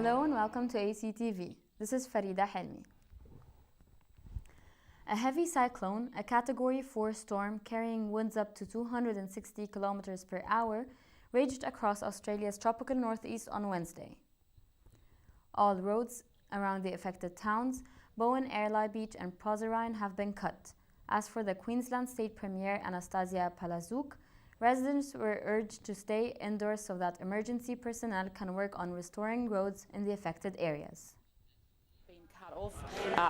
Hello and welcome to AUC TV. This is Farida Helmy. A heavy cyclone, a Category 4 storm carrying winds up to 260 kilometers per hour, raged across Australia's tropical northeast on Wednesday. All roads around the affected towns, Bowen, Labib and Proserpine, have been cut. As for the Queensland State Premier Anastasia Palaszczuk, residents were urged to stay indoors so that emergency personnel can work on restoring roads in the affected areas.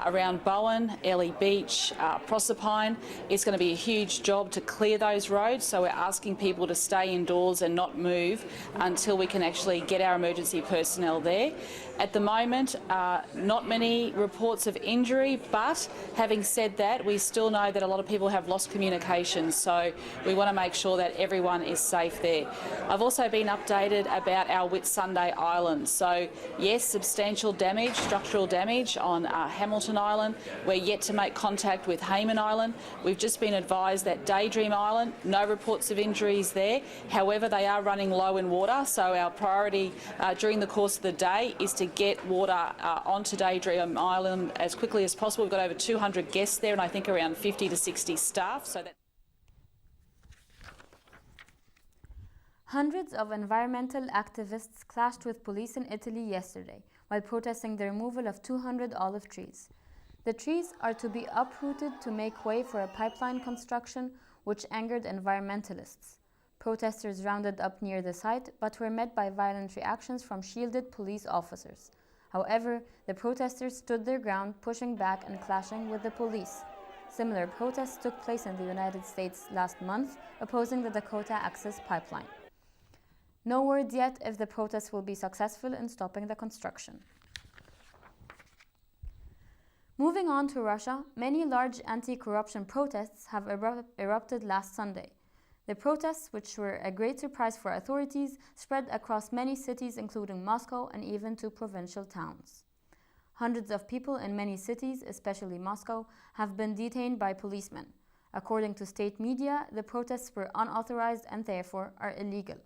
Around Bowen, Ellie Beach, Proserpine. It's going to be a huge job to clear those roads, so we're asking people to stay indoors and not move until we can actually get our emergency personnel there. At the moment, not many reports of injury, but having said that, we still know that a lot of people have lost communication, so we want to make sure that everyone is safe there. I've also been updated about our Whitsunday Island. So yes, substantial damage, structural damage on Hamilton Island. We're yet to make contact with Hayman Island. We've just been advised that Daydream Island, no reports of injuries there. However, they are running low in water, so our priority during the course of the day is to get water onto Daydream Island as quickly as possible. We've got over 200 guests there and I think around 50 to 60 staff. So that Hundreds of environmental activists clashed with police in Italy yesterday while protesting the removal of 200 olive trees. The trees are to be uprooted to make way for a pipeline construction, which angered environmentalists. Protesters rounded up near the site but were met by violent reactions from shielded police officers. However, the protesters stood their ground, pushing back and clashing with the police. Similar protests took place in the United States last month, opposing the Dakota Access Pipeline. No word yet if the protests will be successful in stopping the construction. Moving on to Russia, many large anti-corruption protests have erupted last Sunday. The protests, which were a great surprise for authorities, spread across many cities including Moscow and even to provincial towns. Hundreds of people in many cities, especially Moscow, have been detained by policemen. According to state media, the protests were unauthorized and therefore are illegal.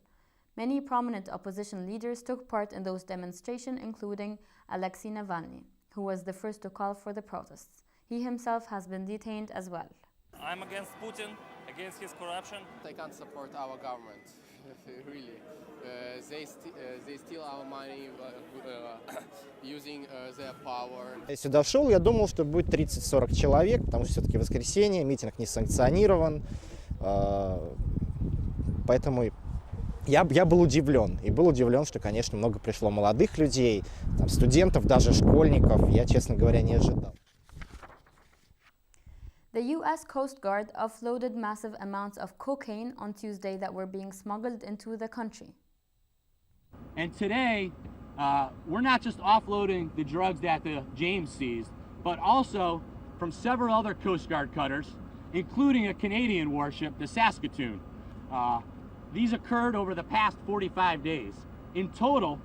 Many prominent opposition leaders took part in those demonstrations, including Alexei Navalny, who was the first to call for the protests. He himself has been detained as well. I'm against Putin, against his corruption. They can't support our government, really. They steal our money using their power. Я сюда шел, я думал, что будет 30-40 человек, потому что все-таки воскресенье, митинг не санкционирован, поэтому я был удивлен. И был удивлен, что, конечно, много пришло молодых людей, там, студентов, даже школьников. Я, честно говоря, не ожидал. The U.S. Coast Guard offloaded massive amounts of cocaine on Tuesday that were being smuggled into the country. And today, we're not just offloading the drugs that the James seized, but also from several other Coast Guard cutters, including a Canadian warship, the Saskatoon. These occurred over the past 45 days. In total,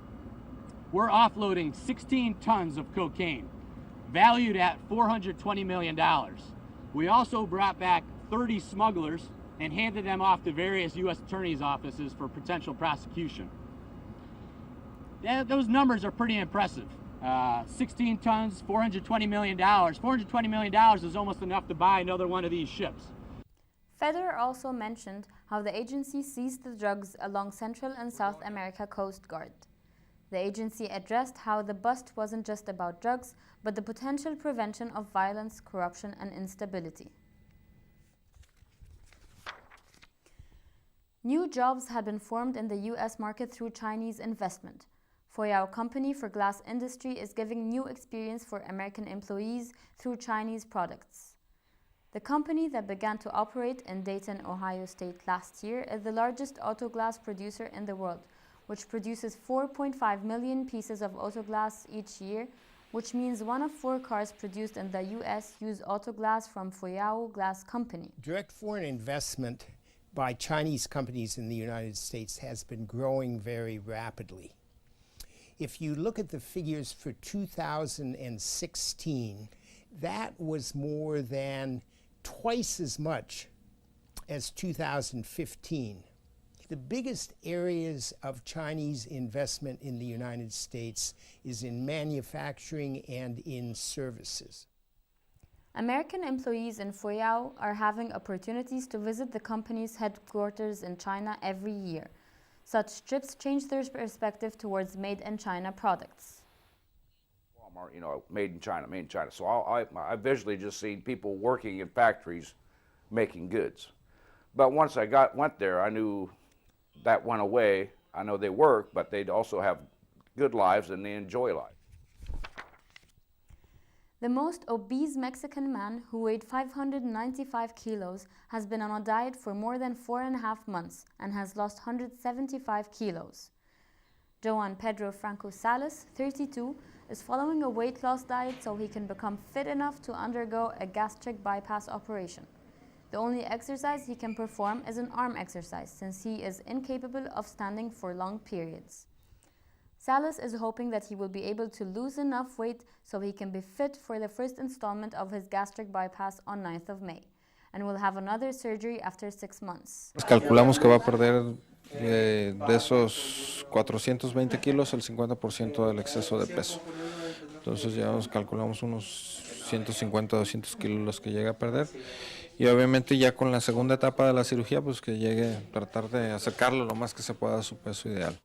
we're offloading 16 tons of cocaine, valued at $420 million. We also brought back 30 smugglers and handed them off to various U.S. attorneys' offices for potential prosecution. Those numbers are pretty impressive. 16 tons, $420 million. $420 million is almost enough to buy another one of these ships. Federer also mentioned how the agency seized the drugs along Central and South America Coast Guard. The agency addressed how the bust wasn't just about drugs, but the potential prevention of violence, corruption, and instability. New jobs had been formed in the U.S. market through Chinese investment. Foyao Company for glass industry is giving new experience for American employees through Chinese products. The company that began to operate in Dayton, Ohio State last year is the largest auto glass producer in the world, which produces 4.5 million pieces of auto glass each year, which means 1 of 4 cars produced in the U.S. use auto glass from Foyao Glass Company. Direct foreign investment by Chinese companies in the United States has been growing very rapidly. If you look at the figures for 2016, that was more than twice as much as 2015. the biggest areas of Chinese investment in the United States is in manufacturing and in services. American employees in Fuyao are having opportunities to visit the company's headquarters in China every year. Such trips change their perspective towards made-in-China products. Walmart, you know, made in China, made in China. So I visually just seen people working in factories making goods. But once I went there, I knew that went away. I know they work, but they also have good lives and they enjoy life. The most obese Mexican man, who weighed 595 kilos, has been on a diet for more than 4.5 months and has lost 175 kilos. Joan Pedro Franco Salas, 32, is following a weight loss diet so he can become fit enough to undergo a gastric bypass operation. The only exercise he can perform is an arm exercise, since he is incapable of standing for long periods. Salas is hoping that he will be able to lose enough weight so he can be fit for the first installment of his gastric bypass on 9th of May, and will have another surgery after 6 months. Calculamos que va a perder de esos 420 kilos el 50% del exceso de peso. Entonces ya nos calculamos unos 150, 200 kilos los que llega a perder. Y obviamente ya con la segunda etapa de la cirugía, pues que llegue a tratar de acercarlo lo más que se pueda a su peso ideal.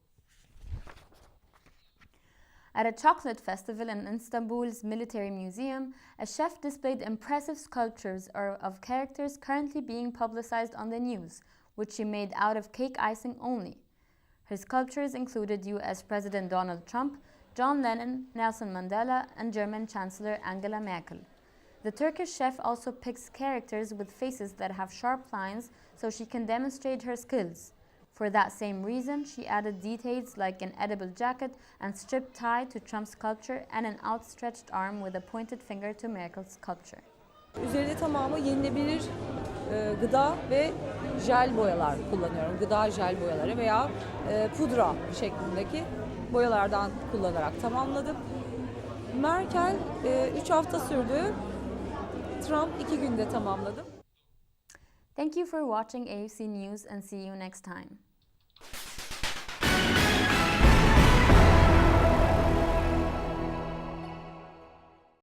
At a chocolate festival in Istanbul's Military Museum, a chef displayed impressive sculptures of characters currently being publicized on the news, which she made out of cake icing only. Her sculptures included US President Donald Trump, John Lennon, Nelson Mandela, and German Chancellor Angela Merkel. The Turkish chef also picks characters with faces that have sharp lines so she can demonstrate her skills. For that same reason, she added details like an edible jacket and striped tie to Trump's sculpture and an outstretched arm with a pointed finger to Merkel's sculpture. Üzerinde tamamı yenilebilir gıda ve jel boyalar kullanıyorum. Gıda jel boyaları veya pudra şeklindeki boyalardan kullanarak tamamladım. Merkel 3 hafta sürdü. Trump 2 günde tamamladım. Thank you for watching AUC News and see you next time.